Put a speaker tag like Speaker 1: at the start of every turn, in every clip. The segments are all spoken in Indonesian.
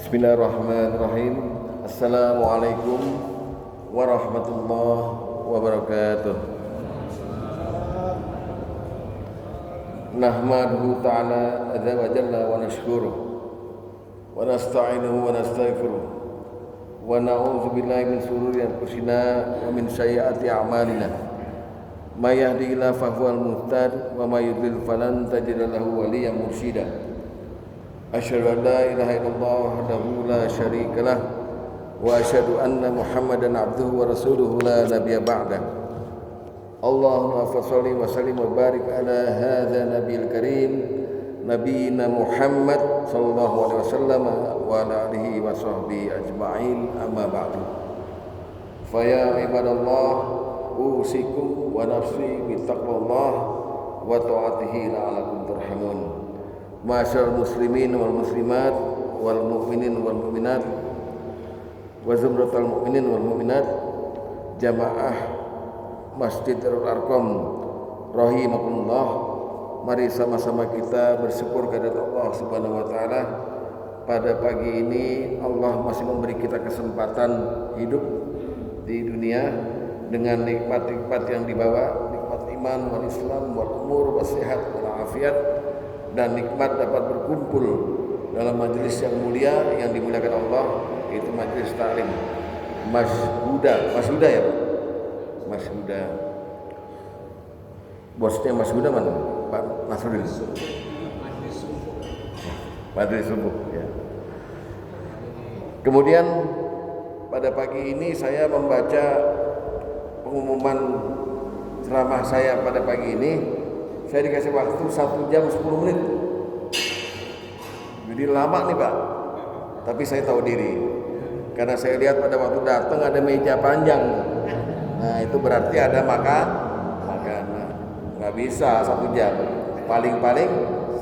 Speaker 1: Bismillahirrahmanirrahim. Assalamualaikum warahmatullahi wabarakatuh. Nahmaduhu ta'ala azza wa jalla wa nashkuruh wa nasta'inuhu wa nastaghfiruh wa na'udzu billahi min shururi anfusina wa min sayyiati a'malina. May yahdihillahu fahuwal muhtadi wa may yudlil falan tajida lahu waliyyan mursyida. Asyhadu an la ilaha illallah wahdahu la syarika lah wa asyhadu anna Muhammadan abduhu wa rasuluhu la nabiyya ba'dah. Allahumma shalli wa sallim wa barik ala hadza nabiyil karim nabiyina Muhammad sallallahu alaihi wasallam wa ala alihi wa sahbihi ajma'in, amma ba'du. Fa ya ibadallah usikum wa nafsi bi taqwallah wa ta'atihi la'allakum turhamun. Ma'asyiral muslimin wal muslimat wal mu'minin wal mu'minat wa zumratul mu'minin wal mu'minat, jamaah Masjid Darul Arqam rahimakumullah. Mari sama-sama kita bersyukur kepada Allah Subhanahu wa taala. Pada pagi ini Allah masih memberi kita kesempatan hidup di dunia dengan nikmat-nikmat yang dibawa, nikmat iman wal Islam wal umur was sihat wal afiat, dan nikmat dapat berkumpul dalam majelis yang mulia yang dimuliakan Allah, yaitu majelis taklim Mas Huda ya Pak? Mas Huda. Bosnya Mas Huda mana? Pak Nasrul. Majelis subuh ya. Kemudian pada pagi ini saya membaca pengumuman ceramah saya pada pagi ini. Saya dikasih waktu 1 jam 10 menit. Jadi lama nih Pak. Tapi saya tahu diri. Karena saya lihat pada waktu datang ada meja panjang. Nah itu berarti ada makanan. Nggak bisa 1 jam. Paling-paling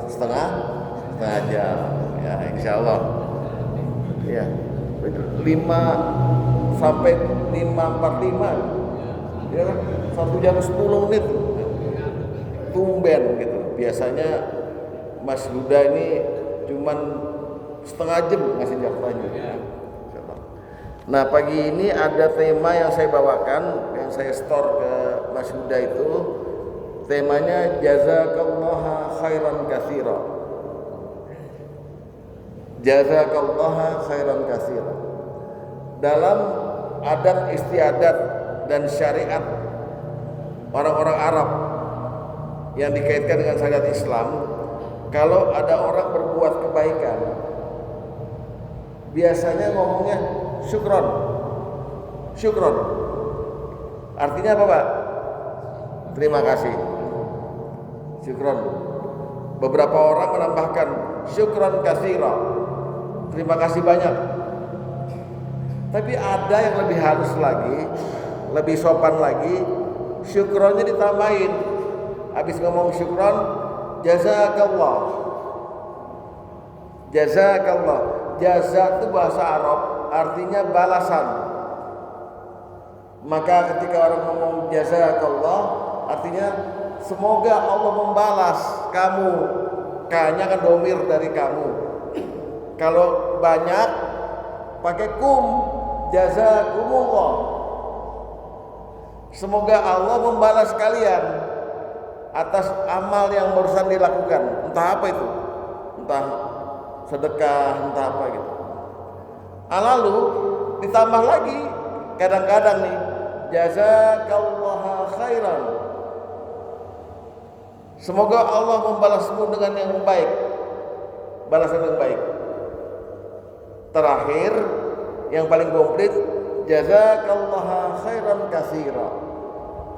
Speaker 1: setengah jam. Ya insya Allah. Ya 5 sampai 5:45. Ya kan? 1 jam 10 menit. Tumben gitu. Biasanya Mas Huda ini cuman setengah jam ngasih jawabannya. Nah pagi ini ada tema yang saya bawakan, yang saya store ke Mas Huda itu, temanya jazakallahu khairan katsira. Jazakallahu khairan katsira. Dalam adat istiadat dan syariat orang-orang Arab yang dikaitkan dengan syariat Islam, kalau ada orang berbuat kebaikan biasanya ngomongnya syukron. Artinya apa Pak? Terima kasih. Syukron. Beberapa orang menambahkan syukron katsira, terima kasih banyak. Tapi ada yang lebih halus lagi, lebih sopan lagi, syukronnya ditambahin. Habis ngomong syukron, jazakallah. Jaza itu bahasa Arab, artinya balasan. Maka ketika orang ngomong jazakallah, artinya semoga Allah membalas kamu. Kayaknya kan domir dari kamu. Kalau banyak pakai kum, jazakumullah. Semoga Allah membalas kalian atas amal yang barusan dilakukan, entah apa itu, entah sedekah, entah apa gitu. Lalu ditambah lagi kadang-kadang nih, jazakallahu khairan. Semoga Allah membalasmu dengan yang baik, balasan yang baik. Terakhir, yang paling komplit, jazakallahu khairan katsira.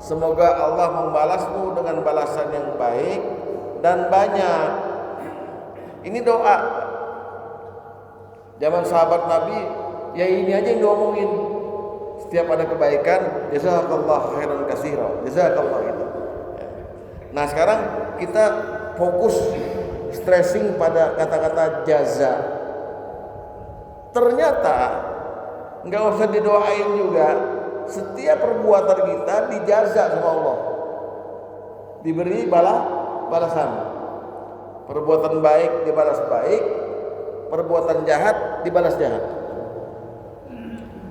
Speaker 1: Semoga Allah membalasmu dengan balasan yang baik dan banyak. Ini doa. Zaman sahabat Nabi, ya ini aja yang diomongin. Setiap ada kebaikan, jazakallahu khairan katsira. Jazakallah itu. Nah, sekarang kita fokus stressing pada kata-kata jaza. Ternyata enggak usah didoain juga. Setiap perbuatan kita dijaza sama Allah, diberi balasan. Perbuatan baik dibalas baik, perbuatan jahat dibalas jahat.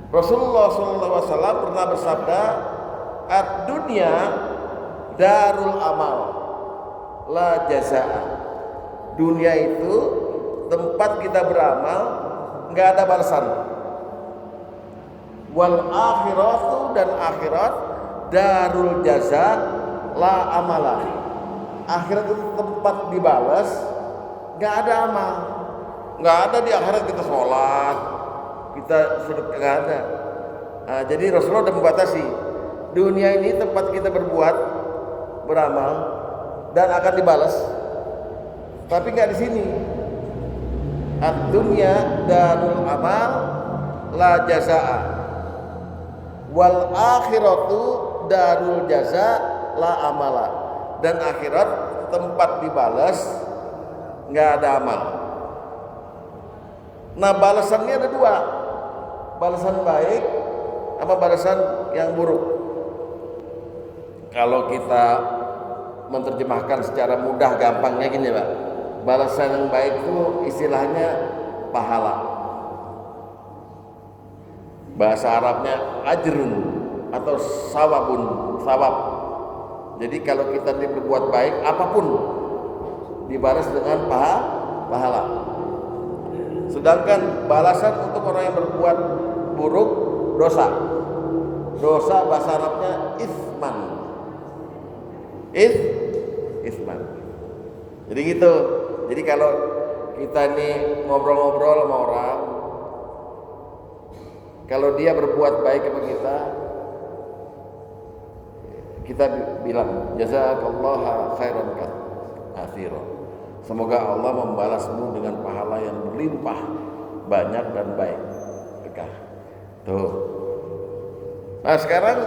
Speaker 1: Rasulullah SAW pernah bersabda, "Ad-dunya darul amal, la jazaa." Dunia itu tempat kita beramal, nggak ada balasan. Wal akhiratu, dan akhirat darul jaza la amala. Akhirat itu tempat dibalas, nggak ada amal. Nggak ada di akhirat kita sholat, kita sedekah, nggak ada. Nah, jadi Rasulullah sudah membatasi. Dunia ini tempat kita berbuat, beramal, dan akan dibalas. Tapi nggak di sini. Ad-dunya darul amal la jazaa, wal akhiratu darul jaza la amala. Dan akhirat tempat dibalas, nggak ada amal. Nah, balasannya ada dua, balasan baik sama balasan yang buruk. Kalau kita menerjemahkan secara mudah gampangnya gini Pak, balasan yang baik itu istilahnya pahala. Bahasa Arabnya ajrun atau sawabun, sawab. Jadi kalau kita berbuat baik apapun dibalas dengan pahala. Sedangkan balasan untuk orang yang berbuat buruk dosa. Dosa bahasa Arabnya isman. Isman. Jadi gitu. Jadi kalau kita nih ngobrol-ngobrol sama orang, kalau dia berbuat baik kepada kita bilang jazakallahu khairan katsiran. Semoga Allah membalasmu dengan pahala yang berlimpah, banyak dan baik. Berkah. Tuh. Nah, sekarang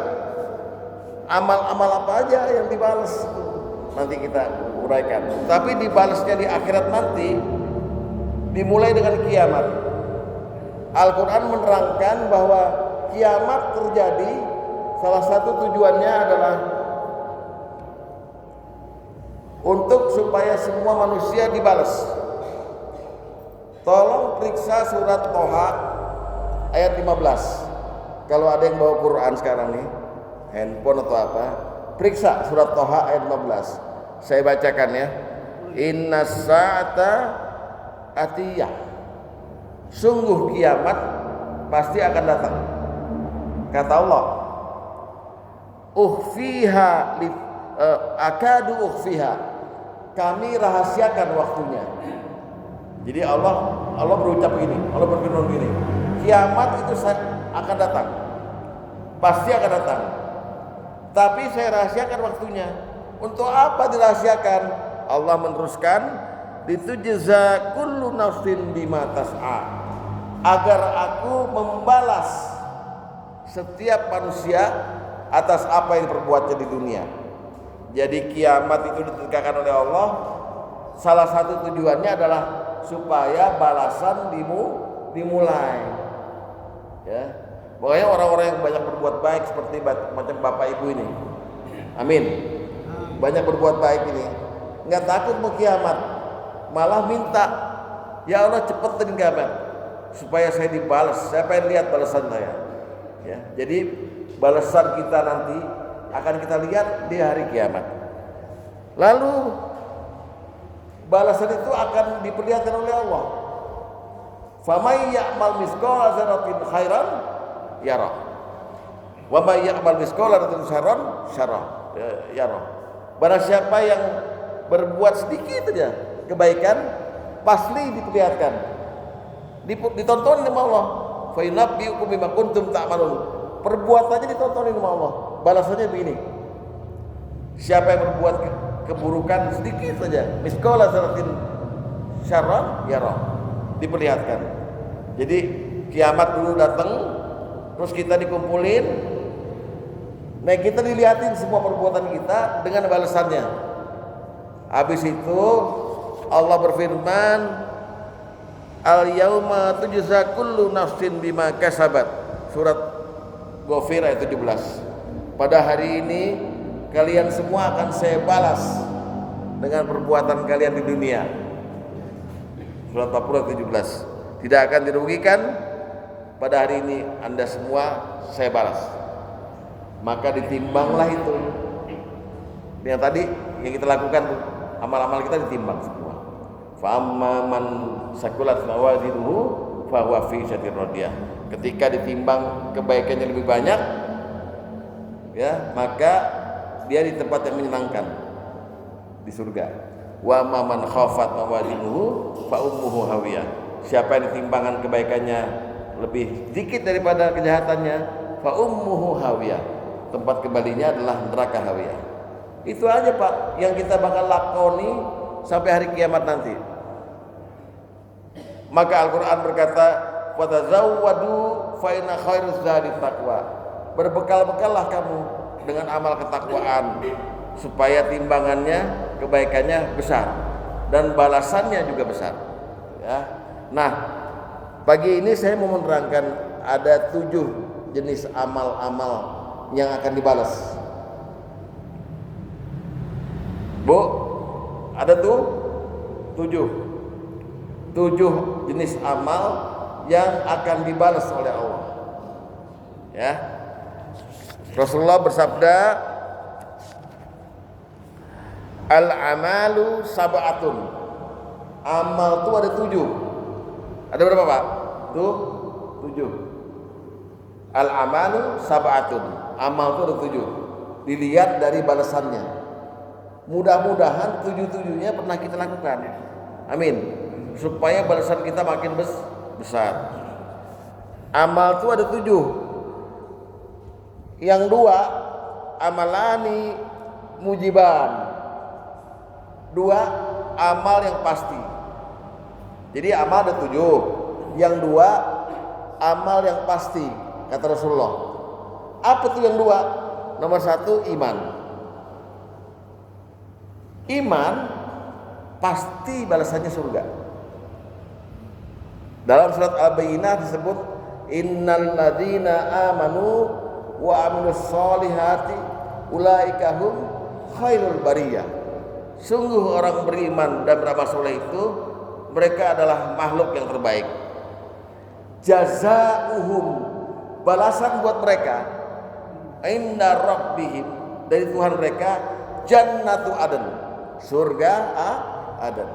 Speaker 1: amal-amal apa aja yang dibalas? Nanti kita uraikan. Tapi dibalasnya di akhirat nanti dimulai dengan kiamat. Al-Quran menerangkan bahwa kiamat terjadi, salah satu tujuannya adalah untuk supaya semua manusia dibalas. Tolong periksa surat Toha ayat 15. Kalau ada yang bawa Quran sekarang nih, handphone atau apa, periksa surat Toha ayat 15. Saya bacakan ya. Inna sa'ata atiyah. Sungguh kiamat pasti akan datang. Kata Allah, ukhfiha akadu ukhfiha. Kami rahasiakan waktunya. Jadi Allah berucap begini, Allah berfirman begini, kiamat itu akan datang, pasti akan datang. Tapi saya rahasiakan waktunya. Untuk apa dirahasiakan? Allah meneruskan, litujza kullu nafsin bima tas'a, agar aku membalas setiap manusia atas apa yang diperbuatnya di dunia. Jadi kiamat itu ditegakkan oleh Allah, salah satu tujuannya adalah supaya balasan dimulai. Ya, pokoknya orang-orang yang banyak berbuat baik seperti macam bapak ibu ini, amin, banyak berbuat baik ini, nggak takut mau kiamat, malah minta, ya Allah cepetin kiamat supaya saya dibalas, saya pengen lihat balasan saya. Ya, jadi balasan kita nanti akan kita lihat di hari kiamat. Lalu balasan itu akan diperlihatkan oleh Allah. Famay ya'mal mithqala dzarratin khairan yara, wa may ya'mal mithqala dzarratin syarran yara. Barang siapa yang berbuat sedikit saja kebaikan, pasti diperlihatkan, ditontonin sama Allah. Fa yunabbi'ukum bima kuntum ta'malun. Perbuatannya ditontonin sama Allah. Balasannya begini. Siapa yang berbuat keburukan sedikit saja, mithqala dzarratin syarran yara, diperlihatkan. Jadi kiamat dulu datang, terus kita dikumpulin, nah kita dilihatin semua perbuatan kita dengan balasannya. Habis itu Allah berfirman, al yauma tujza kullu nafsin bima kasabat. Surat Ghafir ayat 17. Pada hari ini kalian semua akan saya balas dengan perbuatan kalian di dunia. Surat 40 ayat 17. tidak akan dirugikan pada hari ini Anda semua, saya balas. Maka ditimbanglah itu. Yang tadi yang kita lakukan tuh, amal-amal kita ditimbang semua. Fa amma man sakulat mawazinuhu fa huwa fi syatir radiyah. Ketika ditimbang kebaikannya lebih banyak, ya, maka dia di tempat yang menyenangkan di surga. Wa amma man khafat mawazinuhu fa ummuhu hawiyah. Siapa yang ditimbangan kebaikannya lebih sedikit daripada kejahatannya, fa ummuhu hawiyah. Tempat kembalinya adalah neraka hawiyah. Itu aja Pak yang kita bakal lakoni sampai hari kiamat nanti. Maka Al-Quran berkata, "Fatazawwadu fa inna khairuz zadi taqwa." Berbekal-bekallah kamu dengan amal ketakwaan supaya timbangannya, kebaikannya besar dan balasannya juga besar. Ya. Nah, pagi ini saya mau menerangkan ada 7 jenis amal-amal yang akan dibalas. Bu, ada tuh 7 jenis amal yang akan dibalas oleh Allah. Ya. Rasulullah bersabda, "Al-amalu sab'atun." Amal tuh ada 7. Ada berapa, Pak? Tuh 7. Al-amalu sab'atun. Amal tuh ada 7. Dilihat dari balasannya. Mudah-mudahan 7-7-nya pernah kita lakukan. Amin. Supaya balasan kita makin besar. Amal itu ada 7. Yang 2 amalani mujiban. 2 amal yang pasti. Jadi amal ada 7. Yang 2 amal yang pasti, kata Rasulullah. Apa tuh yang 2? Nomor 1 iman. Iman pasti balasannya surga. Dalam surat Al-Bayyinah disebut, "Innal ladzina amanu wa amilus solihati ulaika hum khairul bariyah." Sungguh orang beriman dan beramal soleh itu mereka adalah makhluk yang terbaik. Jazaa'uhum, balasan buat mereka, inda rabbihim, dari Tuhan mereka, jannatu aden, surga aden.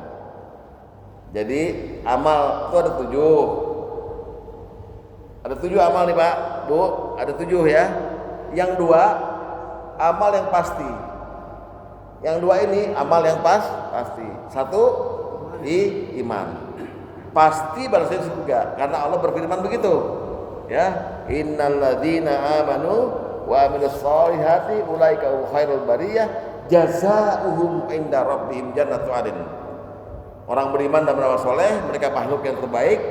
Speaker 1: Jadi amal itu ada 7. Ada 7 amal nih Pak, Bu, ada 7 ya. Yang 2 amal yang pasti. Yang 2 ini amal yang pasti. 1 iman. Pasti balasnya surga karena Allah berfirman begitu. Ya, innalladzina amanu wa amilus solihati ulaika khairul bariyah jazaa'uhum inda rabbihim jannatu adn. Orang beriman dan beramal soleh, mereka makhluk yang terbaik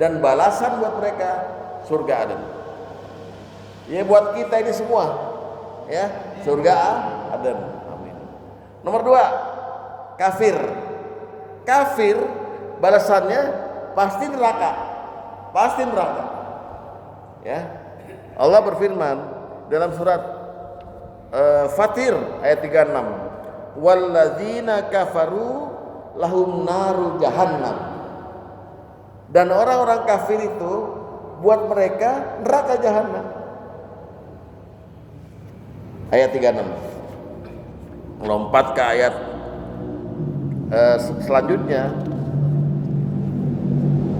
Speaker 1: dan balasan buat mereka surga adn. Ya buat kita ini semua, ya surga adn. Amin. Nomor 2 kafir. Kafir balasannya pasti neraka. Pasti neraka. Ya. Allah berfirman dalam surat Fatir ayat 36, "Walladzina kafaru lahum naru jahannam." Dan orang-orang kafir itu buat mereka neraka jahanam. Ayat 36. Melompat ke ayat selanjutnya.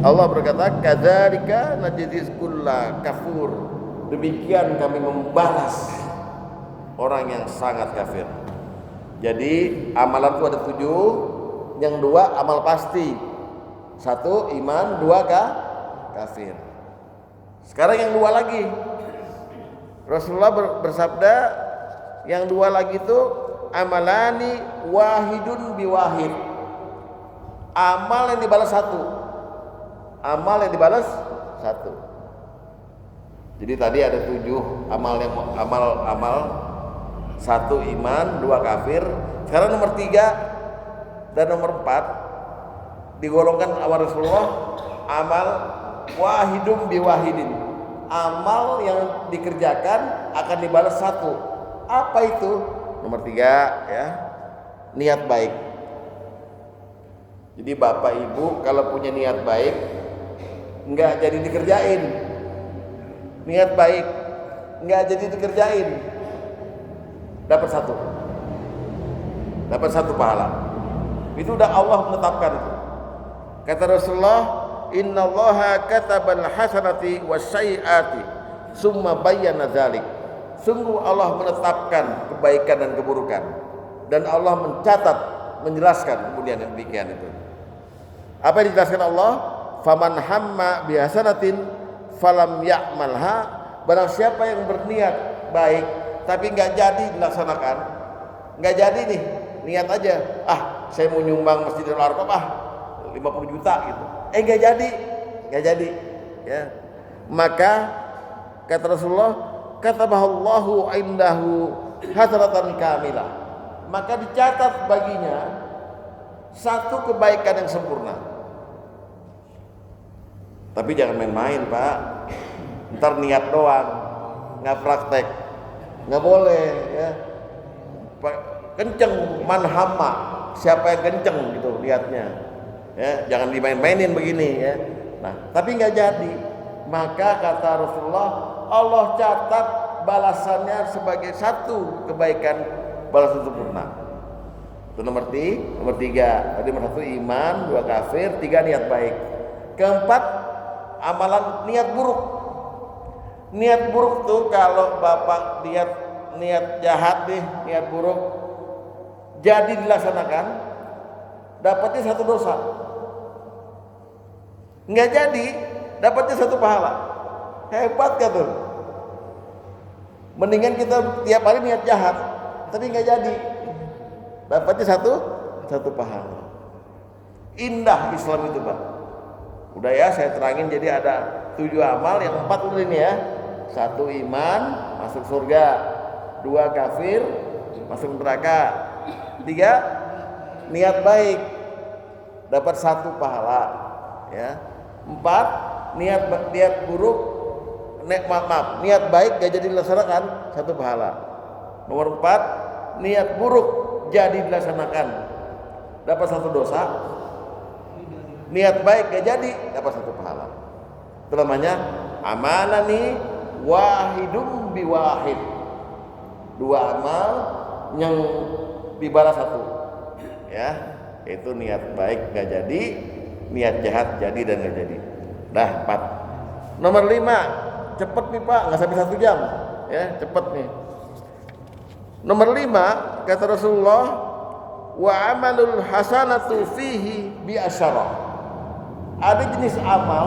Speaker 1: Allah berkata, "Kadzalika najziz kulla kafur." Demikian kami membalas orang yang sangat kafir. Jadi amalan itu ada 7. Yang 2 amal pasti. 1 iman, 2 kafir. Sekarang yang 2 lagi. Rasulullah bersabda, yang 2 lagi itu amalani wahidun biwahid. Amal yang dibalas 1. Amal yang dibalas 1. Jadi tadi ada 7 amal yang amal 1 iman, 2 kafir. Sekarang nomor 3 dan nomor 4 digolongkan awal Rasulullah amal wahidum biwahidin. Amal yang dikerjakan akan dibalas 1. Apa itu? Nomor 3 ya, niat baik. Jadi Bapak Ibu kalau punya niat baik, nggak jadi dikerjain. Niat baik nggak jadi dikerjain, dapat satu pahala. Itu udah Allah menetapkan. Kata Rasulullah, innallaha katabal hasanati wasyai'ati summa bayyana dzalik. Sungguh Allah menetapkan kebaikan dan keburukan, dan Allah mencatat, menjelaskan kemudian yang demikian itu. Apa yang dijelaskan Allah? Faman hamma bihasanatin falam ya'malha. Barang siapa yang berniat baik tapi nggak jadi dilaksanakan, nggak jadi nih, niat aja, saya mau nyumbang Masjidil Arqam 50 juta gitu, nggak jadi, ya. Maka kata Rasulullah, katabahallahu indahu hasanatan kamilah, maka dicatat baginya satu kebaikan yang sempurna. Tapi jangan main-main, Pak. Ntar niat doang, nggak praktek, nggak boleh, ya. Kenceng, manhama, siapa yang kenceng gitu lihatnya, ya. Jangan dimain-mainin begini, ya. Nah, tapi nggak jadi. Maka kata Rasulullah, Allah catat balasannya sebagai satu kebaikan, balasan sempurna. Itu nomor 3. Tadi nomor 1 iman, 2 kafir, 3 niat baik. Keempat, amalan niat buruk. Niat buruk tuh kalau bapak niat jahat nih, niat buruk jadi dilaksanakan, dapatnya 1 dosa. Nggak jadi, dapatnya 1 pahala. Hebat gak tuh? Mendingan kita tiap hari niat jahat tapi nggak jadi, dapatnya satu pahala. Indah Islam itu, Pak. Udah ya, saya terangin. Jadi ada 7 amal, yang 4 udah ini ya. 1 iman, masuk surga. 2 kafir, masuk neraka. 3 niat baik, dapat 1 pahala, ya. 4 niat buruk, niat baik gak jadi dilaksanakan, 1 pahala. Nomor 4 niat buruk jadi dilaksanakan, dapat 1 dosa. Niat baik gak jadi, dapat 1 pahala. Itu namanya amalani wahidum biwahid. 2 amal yang dibalas 1, ya. Itu niat baik gak jadi, niat jahat jadi dan gak jadi. Dah 4. Nomor 5, cepet nih Pak, nggak sampai 1 jam, ya, cepet nih. Nomor 5 kata Rasulullah, wa amalul hasanatu fihi bi asyarah. Ada jenis amal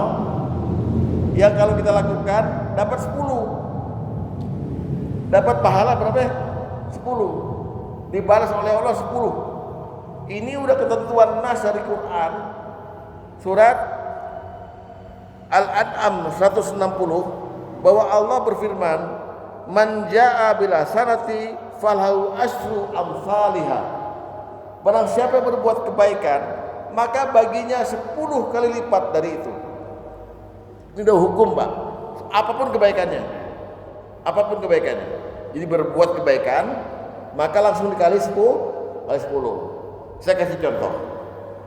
Speaker 1: yang kalau kita lakukan dapat 10, dapat pahala berapa? 10, dibalas oleh Allah 10. Ini udah ketentuan nas dari Quran, surat Al-An'am 160, bahwa Allah berfirman, man jaa bil hasanati falahu asyru amsalihha. Barang siapa yang berbuat kebaikan, maka baginya 10 kali lipat dari itu. Ini udah hukum, Pak. Apapun kebaikannya. Jadi berbuat kebaikan, maka langsung dikali 10 kali 10. Saya kasih contoh.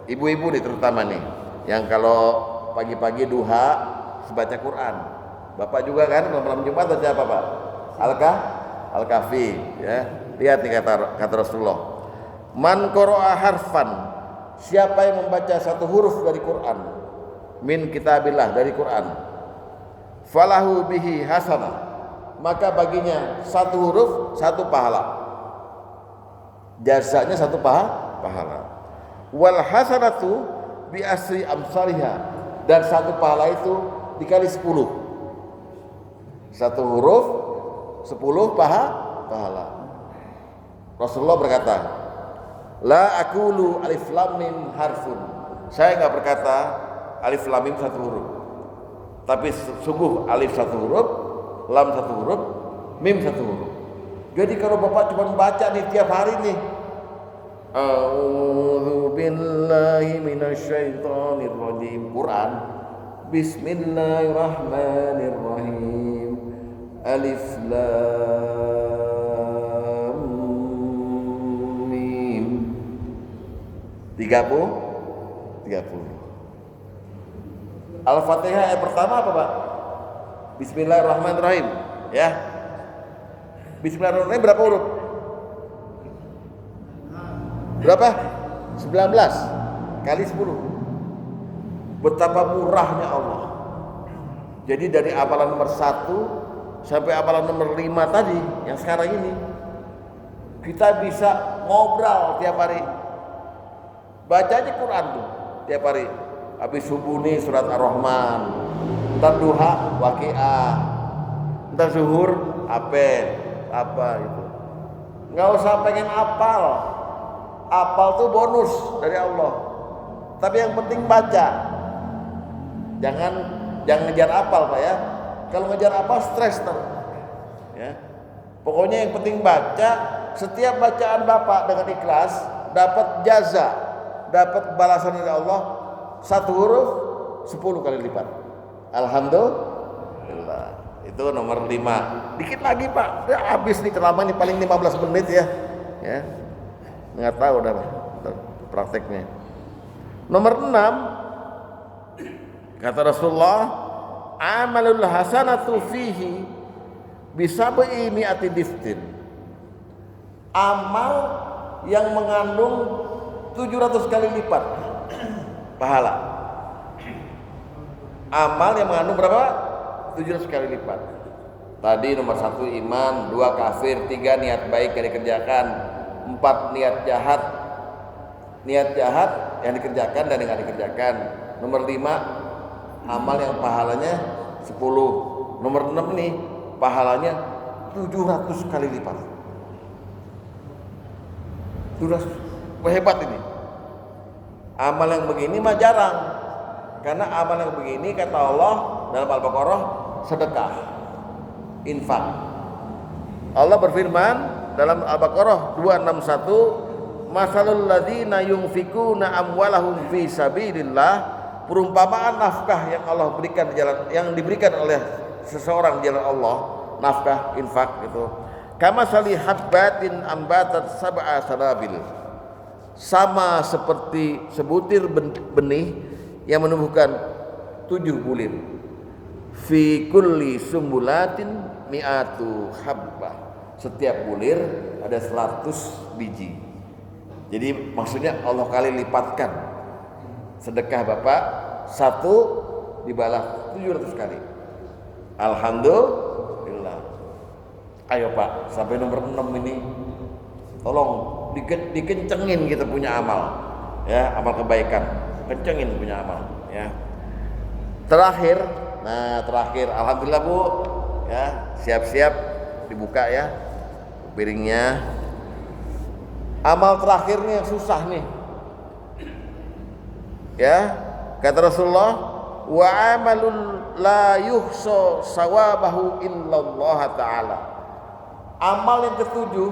Speaker 1: Ibu-ibu nih terutama nih, yang kalau pagi-pagi duha baca Quran. Bapak juga kan malam Jumat baca apa, Pak? Al-Kahfi, ya. Lihat nih kata Rasulullah. Man qara'a harfan, siapa yang membaca 1 huruf dari Quran, min kitabillah, dari Quran, falahu bihi hasanah, maka baginya 1 huruf 1 pahala, jasanya 1 pahala. Wal hasanatu bi asri amsalihha, dan 1 pahala itu dikali 10. 1 huruf 10 pahala. Rasulullah berkata, la aqulu alif lam mim harfun, saya enggak berkata alif lam mim 1 huruf, tapi sungguh alif 1 huruf, lam 1 huruf, mim 1 huruf. Jadi kalau Bapak cuma baca nih tiap hari nih, a'udzu billahi minasyaitonir rajim, Quran, bismillahirrahmanirrahim, alif lam mim, 30. Al-Fatihah ayat pertama apa Pak? Bismillahirrahmanirrahim. Ya. Bismillahirrahmanirrahim berapa huruf? Berapa? 19 kali 10. Betapa murahnya Allah. Jadi dari amalan nomor 1 sampai amalan nomor 5 tadi yang sekarang ini, kita bisa ngobrol tiap hari. Baca aja Quran tuh tiap hari. Habis subuh nih surat Ar-Rahman, ntar duha Waqiah, ntar zuhur apa gitu. Nggak usah pengen apal. Apal tuh bonus dari Allah. Tapi yang penting baca. Jangan ngejar apal Pak ya. Kalau ngejar apal stres ntar. Ya. Pokoknya yang penting baca. Setiap bacaan Bapak dengan ikhlas dapat jaza, dapat balasan dari Allah. 1 huruf 10 kali lipat. Alhamdulillah. Itu nomor 5. Dikit lagi Pak. Udah habis nih ceramah nih paling 15 menit ya. Ya. Nggak tahu udah prakteknya. Nomor 6, kata Rasulullah, amalul hasanatu fihi bisabi mi'ati diftin. Amal yang mengandung 700 kali lipat pahala. Amal yang mengandung berapa? 700 kali lipat. Tadi nomor 1 iman, 2 kafir, 3 niat baik yang dikerjakan, 4 niat jahat yang dikerjakan dan yang tidak dikerjakan. Nomor 5 amal yang pahalanya 10. Nomor 6 nih pahalanya 700 kali lipat. 700. Wah, hebat ini. Amal yang begini mah jarang. Karena amal yang begini kata Allah dalam Al-Baqarah sedekah, infak. Allah berfirman dalam Al-Baqarah 261, masalul ladzina yunfikuna amwalahum fi sabilillah, perumpamaan nafkah yang Allah berikan yang diberikan oleh seseorang di jalan Allah, nafkah infak itu. Kama sali habbatin ambatat sab'a sanabil. Sama seperti sebutir benih yang menumbuhkan 7 bulir. Fi kulli sumbulatin mi'atu habbah. Setiap bulir ada 100 biji. Jadi maksudnya Allah kali lipatkan. Sedekah Bapak 1 dibalas 700 kali. Alhamdulillah. Ayo Pak, sampai nomor 6 ini tolong dikencengin kita punya amal. Ya, amal kebaikan. Kencengin punya amal, ya. Terakhir, alhamdulillah Bu. Ya, siap-siap dibuka ya piringnya. Amal terakhirnya yang susah nih. Ya, kata Rasulullah, wa amalun la yuhsa sawabahu illallah taala. Amal yang ketujuh,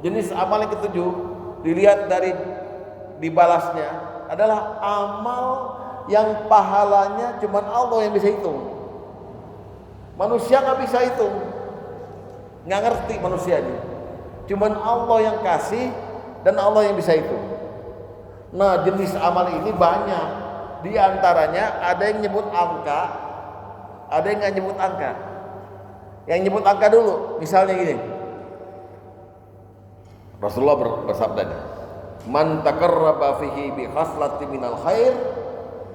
Speaker 1: jenis amal yang ketujuh dilihat dari dibalasnya adalah amal yang pahalanya cuma Allah yang bisa hitung. Manusia nggak bisa hitung, nggak ngerti manusia ini. Cuman Allah yang kasih dan Allah yang bisa hitung. Nah, jenis amal ini banyak. Di antaranya ada yang nyebut angka, ada yang nggak nyebut angka. Yang nyebut angka dulu, misalnya gini. Rasulullah bersabda, "Man taqarraba fihi bi khaslatin minal khair,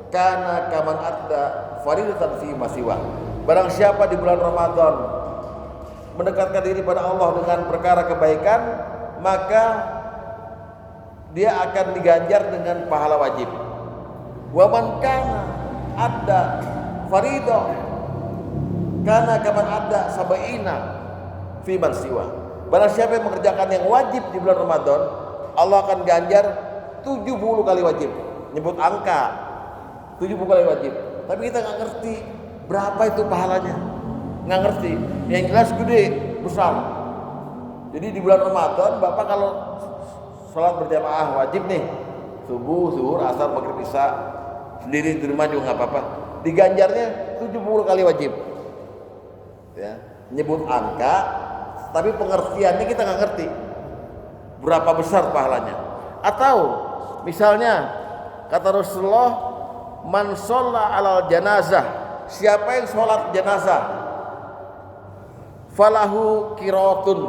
Speaker 1: kana kaman adda faridatan fi masiwa." Barang siapa di bulan Ramadan mendekatkan diri pada Allah dengan perkara kebaikan, maka dia akan diganjar dengan pahala wajib. Wa man kana adda faridah, kana kaman adda sabaina fi man siwa. Barang siapa yang mengerjakan yang wajib di bulan Ramadan, Allah akan ganjar 70 kali wajib. Nyebut angka 70 kali wajib. Tapi kita nggak ngerti berapa itu pahalanya. Nggak ngerti. Yang jelas gede, besar. Jadi di bulan Ramadan Bapak kalau sholat berjamaah wajib nih, subuh, zuhur, asar, maghrib, isya, sendiri di rumah juga nggak apa-apa. Diganjarnya 70 kali wajib. Ya, nyebut angka, tapi pengertiannya kita nggak ngerti berapa besar pahalanya. Atau misalnya kata Rasulullah, man shalla 'alal janazah, siapa yang sholat jenazah, falahu qiratun,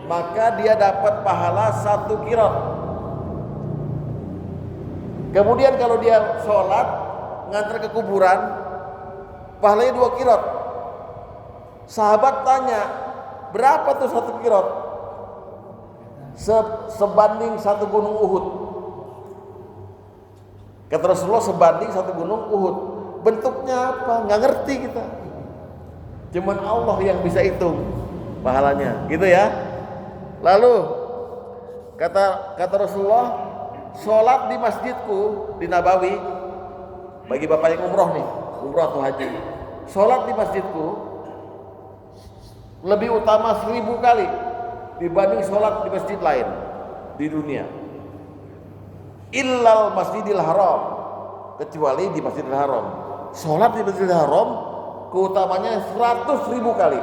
Speaker 1: maka dia dapat pahala 1 qirat. Kemudian kalau dia sholat ngantar ke kuburan, pahalanya 2 qirat. Sahabat tanya, berapa tuh 1 qirat? Sebanding 1 gunung Uhud. Kata Rasulullah, sebanding 1 gunung Uhud. Bentuknya apa? Nggak ngerti kita. Cuman Allah yang bisa hitung pahalanya, gitu ya. Lalu kata Rasulullah, sholat di masjidku di Nabawi, bagi bapak yang umroh nih, umroh atau haji, sholat di masjidku lebih utama 1000 kali dibanding sholat di masjid lain di dunia. Illal Masjidil Haram, kecuali di Masjidil Haram. Sholat di Masjidil Haram keutamanya 100.000 kali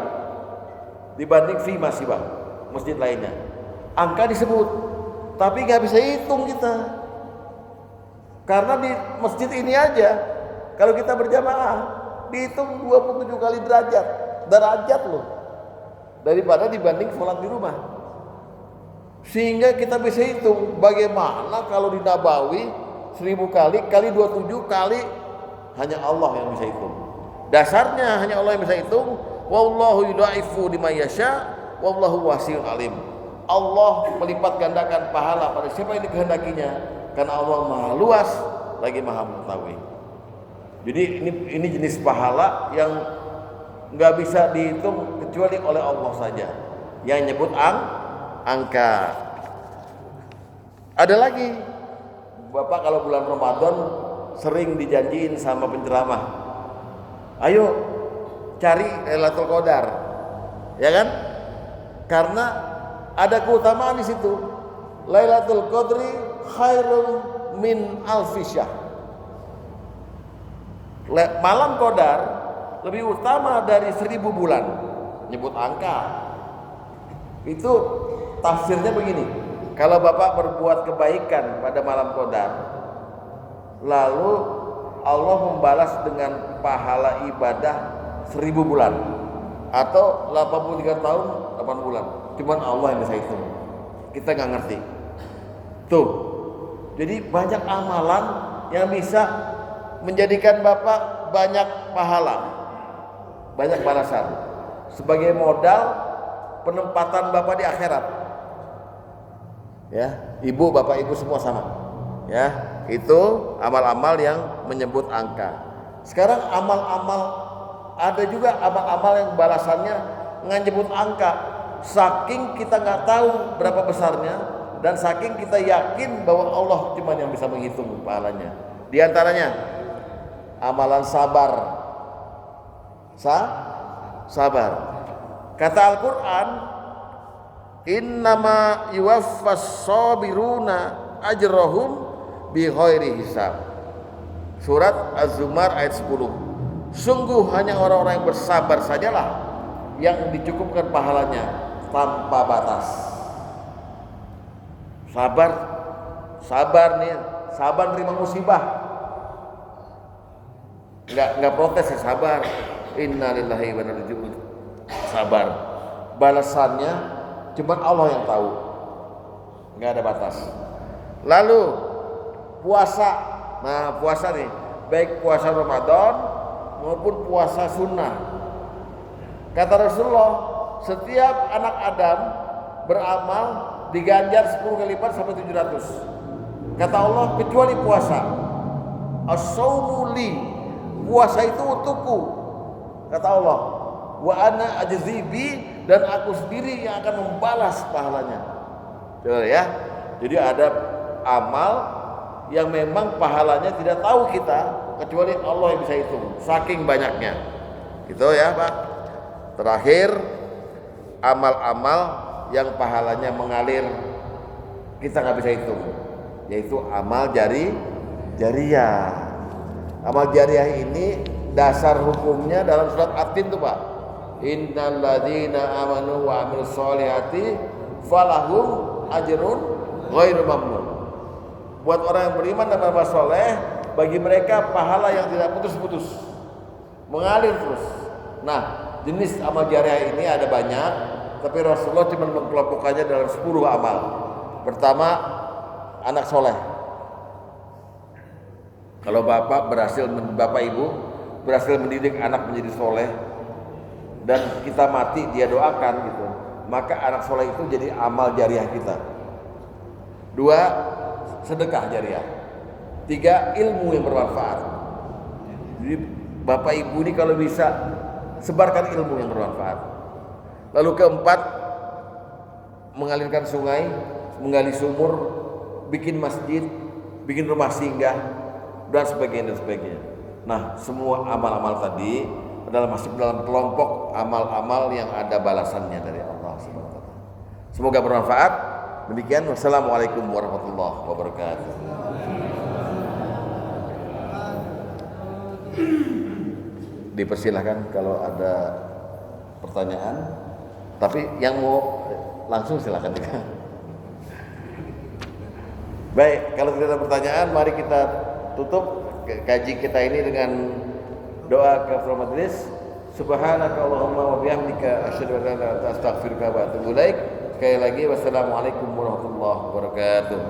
Speaker 1: dibanding fi masibah, masjid lainnya. Angka disebut, tapi nggak bisa hitung kita. Karena di masjid ini aja, kalau kita berjamaah, dihitung 27 kali derajat loh, daripada dibanding sholat di rumah. Sehingga kita bisa hitung bagaimana kalau di Nabawi 1000 kali kali 27 kali, hanya Allah yang bisa hitung. Dasarnya hanya Allah yang bisa hitung. Wallahu yudha'ifu liman yasha wallahu wasi'un alim. Allah melipat gandakan pahala pada siapa yang dikehendakinya, karena Allah Maha luas lagi Maha mengetahui. Jadi ini jenis pahala yang nggak bisa dihitung kecuali oleh Allah saja yang nyebut angka. Ada lagi, Bapak kalau bulan Ramadan sering dijanjiin sama penceramah, ayo cari Lailatul Qadar, ya kan? Karena ada keutamaan di situ. Lailatul Qadri khairun min alfi syahr. Malam Qadar lebih utama dari 1000 bulan. Nyebut angka. Itu tafsirnya begini. Kalau Bapak berbuat kebaikan pada malam Qadar, lalu Allah membalas dengan pahala ibadah 1000 bulan atau 83 tahun 8 bulan. Cuman Allah yang bisa hitung. Kita nggak ngerti. Tuh. Jadi banyak amalan yang bisa menjadikan Bapak banyak pahala, banyak balasan sebagai modal penempatan Bapak di akhirat. Ya, Ibu, Bapak, Ibu semua sama. Ya, itu amal-amal yang menyebut angka. Sekarang amal-amal, ada juga amal-amal yang balasannya nggak nyebut angka. Saking kita nggak tahu berapa besarnya, dan saking kita yakin bahwa Allah cuma yang bisa menghitung pahalanya. Di antaranya amalan sabar. Sabar. Kata Al-Quran, innama yuwaffas sabiruna ajrahum bighairi hisab. Surat Az-Zumar ayat 10. Sungguh hanya orang-orang yang bersabar sajalah yang dicukupkan pahalanya tanpa batas. Sabar nih, sabar terima musibah. Enggak protes ya, sabar. Innalillahi wa inna ilaihi raji'un. Sabar. Balasannya cuma Allah yang tahu. Enggak ada batas. Lalu puasa. Nah, puasa nih, baik puasa Ramadan maupun puasa sunnah. Kata Rasulullah, setiap anak Adam beramal diganjar 10 kali lipat sampai 700. Kata Allah, kecuali puasa. As-saumu li, puasa itu untukku. Kata Allah, wa ana ajzi bi, dan aku sendiri yang akan membalas pahalanya. Coba ya. Jadi ada amal yang memang pahalanya tidak tahu kita, kecuali Allah yang bisa hitung. Saking banyaknya. Gitu ya, Pak. Terakhir, amal-amal yang pahalanya mengalir kita nggak bisa hitung, yaitu amal jariyah. Amal jariyah ini dasar hukumnya dalam surat At-Tin tuh, Pak. Innal ladzina amanu wa amilus solihati falahum ajrun ghairu mamnun. Buat orang yang beriman dan beramal soleh bagi mereka pahala yang tidak putus-putus, mengalir terus. Nah, jenis amal jariah ini ada banyak, tapi Rasulullah cuma mengkelompokkannya dalam 10 amal. Pertama, anak soleh. Kalau bapak ibu berhasil mendidik anak menjadi soleh dan kita mati dia doakan gitu, maka anak soleh itu jadi amal jariah kita. 2, sedekah jariah. 3, ilmu yang bermanfaat. Jadi bapak ibu ini kalau bisa sebarkan ilmu yang bermanfaat. Lalu keempat, mengalirkan sungai, menggali sumur, bikin masjid, bikin rumah singgah, dan sebagainya. Nah, semua amal-amal tadi adalah masuk dalam kelompok amal-amal yang ada balasannya dari Allah Subhanahu wa taala. Semoga bermanfaat. Demikian, wassalamualaikum warahmatullahi wabarakatuh. Dipersilahkan kalau ada pertanyaan, tapi yang mau langsung silakan juga. Baik, kalau tidak ada pertanyaan, mari kita tutup kaji kita ini dengan doa kafaratul majelis. Subhanaka Allahumma wa bihamdika asyhadu an la ilaha illa anta astaghfiruka wa atubu ilaik. Sekali lagi, wassalamualaikum warahmatullahi wabarakatuh.